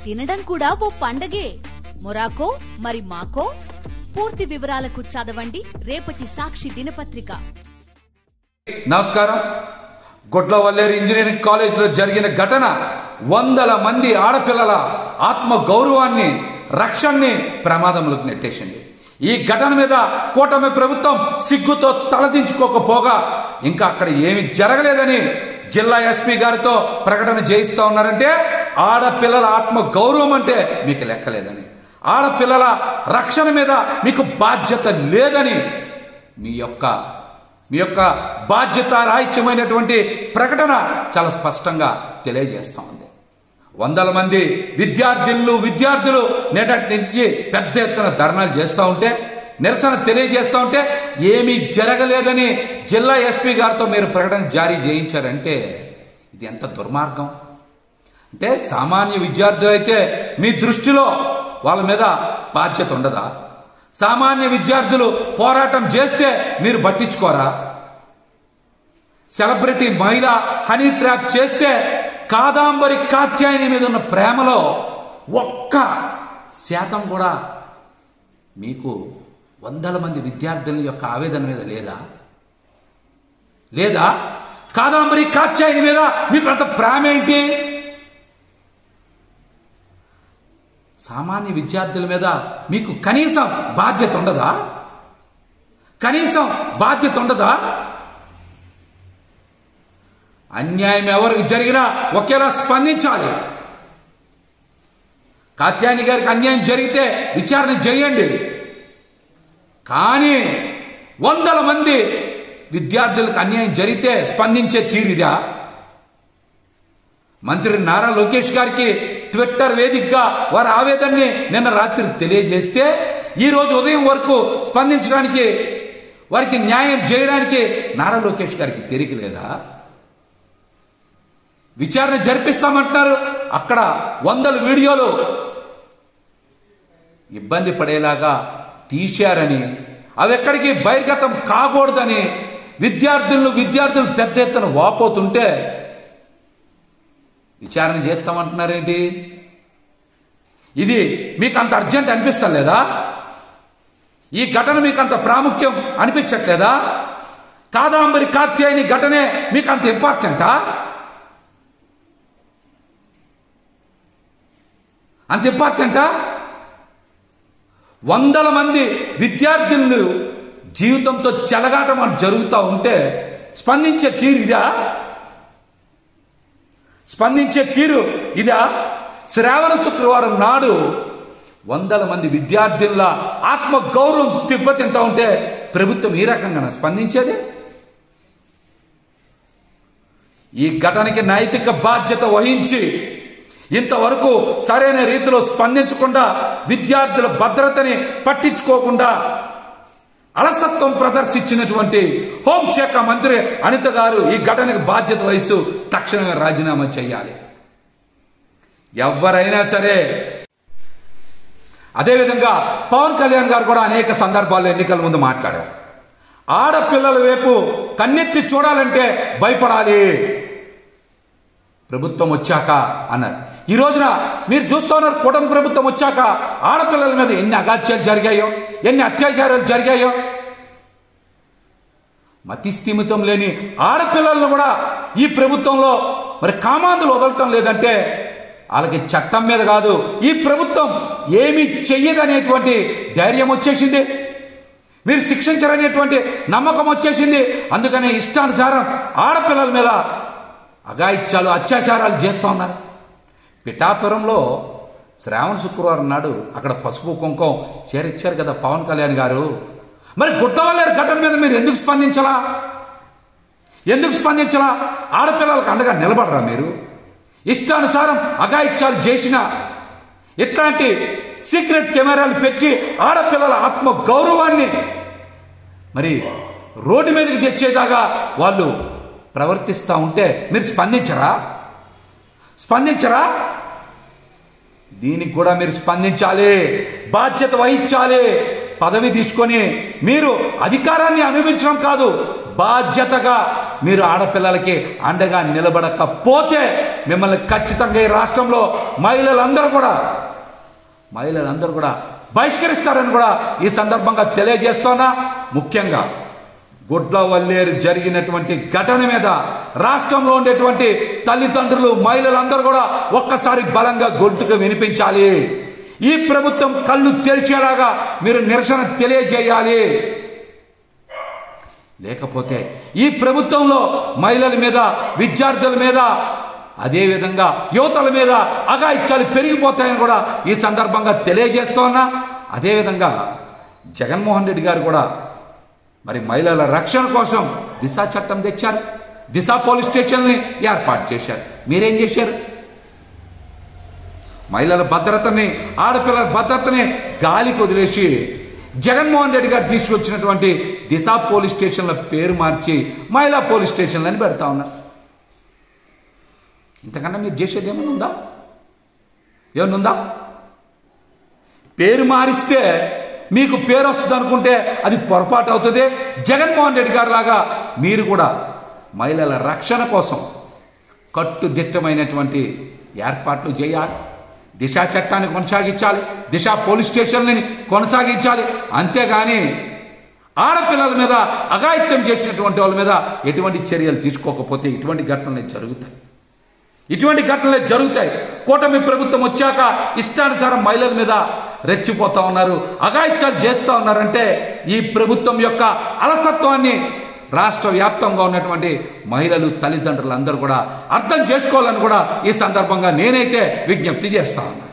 తినడం కూడా ఓ పండగే. మొరాకో మరి మాకో? పూర్తి వివరాలకు చదవండి రేపటి సాక్షి దినపత్రిక. నమస్కారం. గొడ్లవల్లేరు ఇంజనీరింగ్ కాలేజీలో జరిగిన ఘటన వందల మంది ఆడపిల్లల ఆత్మ గౌరవాన్ని, రక్షణని ప్రమాదంలోకి నెట్టేసింది. ఈ ఘటన మీద కూటమి ప్రభుత్వం సిగ్గుతో తలదించుకోకపోగా ఇంకా అక్కడ ఏమి జరగలేదని జిల్లా ఎస్పీ గారితో ప్రకటన చేయిస్తా ఉన్నారంటే ఆడపిల్లల ఆత్మ గౌరవం అంటే మీకు లెక్కలేదని, ఆడపిల్లల రక్షణ మీద మీకు బాధ్యత లేదని మీ యొక్క బాధ్యత రాహిత్యమైనటువంటి ప్రకటన చాలా స్పష్టంగా తెలియజేస్తా ఉంది. వందల మంది విద్యార్థులు నేటి నుంచి పెద్ద ఎత్తున ధర్నాలు చేస్తూ ఉంటే, నిరసన తెలియజేస్తూ ఉంటే ఏమీ జరగలేదని జిల్లా ఎస్పీ గారితో మీరు ప్రకటన జారీ చేయించారంటే ఇది ఎంత దుర్మార్గం. అంటే సామాన్య విద్యార్థులు అయితే మీ దృష్టిలో వాళ్ళ మీద బాధ్యత ఉండదా? సామాన్య విద్యార్థులు పోరాటం చేస్తే మీరు పట్టించుకోరా? సెలబ్రిటీ మహిళ హనీ ట్రాప్ చేస్తే కాదాంబరి కాత్యాయని మీద ఉన్న ప్రేమలో 1% కూడా మీకు వందల మంది విద్యార్థుల యొక్క ఆవేదన మీద లేదా? కాదాంబరి కాత్యాయని మీద మీకు అంత ప్రేమ ఏంటి? సామాన్య విద్యార్థుల మీద మీకు కనీసం బాధ్యత ఉండదా? అన్యాయం ఎవరికి జరిగినా ఒకేలా స్పందించాలి. కాత్యాయని గారికి అన్యాయం జరిగితే విచారణ చేయండి. కానీ వందల మంది విద్యార్థులకు అన్యాయం జరిగితే స్పందించే తీరిదా? మంత్రి నారా లోకేష్ గారికి ట్విట్టర్ వేదికగా వారి ఆవేదనని నిన్న రాత్రి తెలియజేస్తే ఈ రోజు ఉదయం వరకు స్పందించడానికి, వారికి న్యాయం చేయడానికి నారా లోకేష్ గారికి తీరిక లేదా? విచారణ జరిపిస్తామంటున్నారు. అక్కడ వందల వీడియోలు ఇబ్బంది పడేలాగా తీశారని, అవి ఎక్కడికి బహిర్గతం కాకూడదని విద్యార్థులు పెద్ద ఎత్తున వాపోతుంటే విచారణ చేస్తామంటున్నారేంటి? ఇది మీకు అంత అర్జెంట్ అనిపిస్తలేదా? ఈ ఘటన మీకు అంత ప్రాముఖ్యం అనిపించట్లేదా? కాదాంబరి కాత్యాయని ఘటనే మీకు అంత ఇంపార్టెంటా? వందల మంది విద్యార్థులు జీవితంతో చెలగాటం జరుగుతూ ఉంటే స్పందించే తీరు ఇదా? శ్రావణ శుక్రవారం నాడు వందల మంది విద్యార్థుల ఆత్మ గౌరవం తిప్పతింటూ ఉంటే ప్రభుత్వం ఈ రకంగా స్పందించేది? ఈ ఘటనకి నైతిక బాధ్యత వహించి ఇంతవరకు సరైన రీతిలో స్పందించకుండా, విద్యార్థుల భద్రతని పట్టించుకోకుండా అలసత్వం ప్రదర్శించినటువంటి హోంశాఖ మంత్రి అనిత గారు ఈ ఘటనకు బాధ్యత వహిస్తూ తక్షణమే రాజీనామా చేయాలి. ఎవరైనా సరే. అదేవిధంగా పవన్ కళ్యాణ్ గారు కూడా అనేక సందర్భాల్లో ఎన్నికల ముందు మాట్లాడారు. ఆడపిల్లల వైపు కన్నెత్తి చూడాలంటే భయపడాలి ప్రభుత్వం వచ్చాక అన్నారు. ఈ రోజున మీరు చూస్తున్నారు, కూటమి ప్రభుత్వం వచ్చాక ఆడపిల్లల మీద ఎన్ని అగాత్యాలు జరిగాయో, ఎన్ని అత్యాచారాలు జరిగాయో. మతి స్థిమితం లేని ఆడపిల్లలను కూడా ఈ ప్రభుత్వంలో మరి కామాంధులు వదలటం లేదంటే వాళ్ళకి చట్టం మీద కాదు, ఈ ప్రభుత్వం ఏమీ చెయ్యదనేటువంటి ధైర్యం వచ్చేసింది. మీరు శిక్షించరనేటువంటి నమ్మకం వచ్చేసింది. అందుకనే ఇష్టానుసారం ఆడపిల్లల మీద అఘాయిత్యాలు, అత్యాచారాలు చేస్తూ ఉన్నారు. పిఠాపురంలో శ్రావణ శుక్రవారం నాడు అక్కడ పసుపు కుంకం చేరిచ్చారు కదా పవన్ కళ్యాణ్ గారు. మరి గుడ్డవల్లేరు ఘటన మీద మీరు ఎందుకు స్పందించలా? ఆడపిల్లలకు అండగా నిలబడరా మీరు? ఇష్టానుసారం అఘాయిత్యాలు చేసిన ఇట్లాంటి సీక్రెట్ కెమెరాలు పెట్టి ఆడపిల్లల ఆత్మ గౌరవాన్ని మరి రోడ్డు మీదకి తెచ్చేదాకా వాళ్ళు ప్రవర్తిస్తూ ఉంటే మీరు స్పందించరా? దీనికి కూడా మీరు స్పందించాలి, బాధ్యత వహించాలి. పదవి తీసుకొని మీరు అధికారాన్ని అనుభవించడం కాదు, బాధ్యతగా మీరు ఆడపిల్లలకి అండగా నిలబడకపోతే మిమ్మల్ని ఖచ్చితంగా ఈ రాష్ట్రంలో మహిళలందరూ కూడా బహిష్కరిస్తారని కూడా ఈ సందర్భంగా తెలియజేస్తున్నా. ముఖ్యంగా గుడ్లవల్లేరు జరిగినటువంటి ఘటన మీద రాష్ట్రంలో ఉండేటువంటి తల్లిదండ్రులు, మహిళలందరూ కూడా ఒక్కసారి బలంగా గొంతుకు వినిపించాలి. ఈ ప్రభుత్వం కళ్ళు తెరిచేలాగా మీరు నిరసన తెలియజేయాలి. లేకపోతే ఈ ప్రభుత్వంలో మహిళల మీద, విద్యార్థుల మీద, అదేవిధంగా యువతల మీద అఘాయిత్యాలు పెరిగిపోతాయని కూడా ఈ సందర్భంగా తెలియజేస్తున్నా. అదేవిధంగా జగన్మోహన్ రెడ్డి గారు కూడా మరి మహిళల రక్షణ కోసం దిశ చట్టం తెచ్చారు. దిశ పోలీస్ స్టేషన్ని ఏర్పాటు చేశారు. మీరేం చేశారు? మహిళల భద్రతని, ఆడపిల్లల భద్రతని గాలికి వదిలేసి జగన్మోహన్ రెడ్డి గారు తీసుకొచ్చినటువంటి దిశ పోలీస్ స్టేషన్ల పేరు మార్చి మహిళా పోలీస్ స్టేషన్లని పెడతా ఉన్నారు. ఇంతకన్నా మీరు చేసేది ఏమన్నా ఉందా? పేరు మారిస్తే మీకు పేరు వస్తుంది అనుకుంటే అది పొరపాటు అవుతుంది. జగన్మోహన్ రెడ్డి గారి లాగా మీరు కూడా మహిళల రక్షణ కోసం కట్టుదిట్టమైనటువంటి ఏర్పాట్లు చేయాలి. దిశ చట్టాన్ని కొనసాగించాలి. దిశ పోలీస్ స్టేషన్లని కొనసాగించాలి. అంతేగాని ఆడపిల్లల మీద అఘాయిత్యం చేసినటువంటి వాళ్ళ మీద ఎటువంటి చర్యలు తీసుకోకపోతే ఇటువంటి ఘటనలే జరుగుతాయి. కూటమి ప్రభుత్వం వచ్చాక ఇష్టానుసారం మహిళల మీద రెచ్చిపోతా ఉన్నారు, అఘాయిత్యాలు చేస్తూ ఉన్నారంటే ఈ ప్రభుత్వం యొక్క అలసత్వాన్ని రాష్ట్ర వ్యాప్తంగా ఉన్నటువంటి మహిళలు, తల్లిదండ్రులు అందరూ కూడా అర్థం చేసుకోవాలని కూడా ఈ సందర్భంగా నేనైతే విజ్ఞప్తి చేస్తా ఉన్నాను.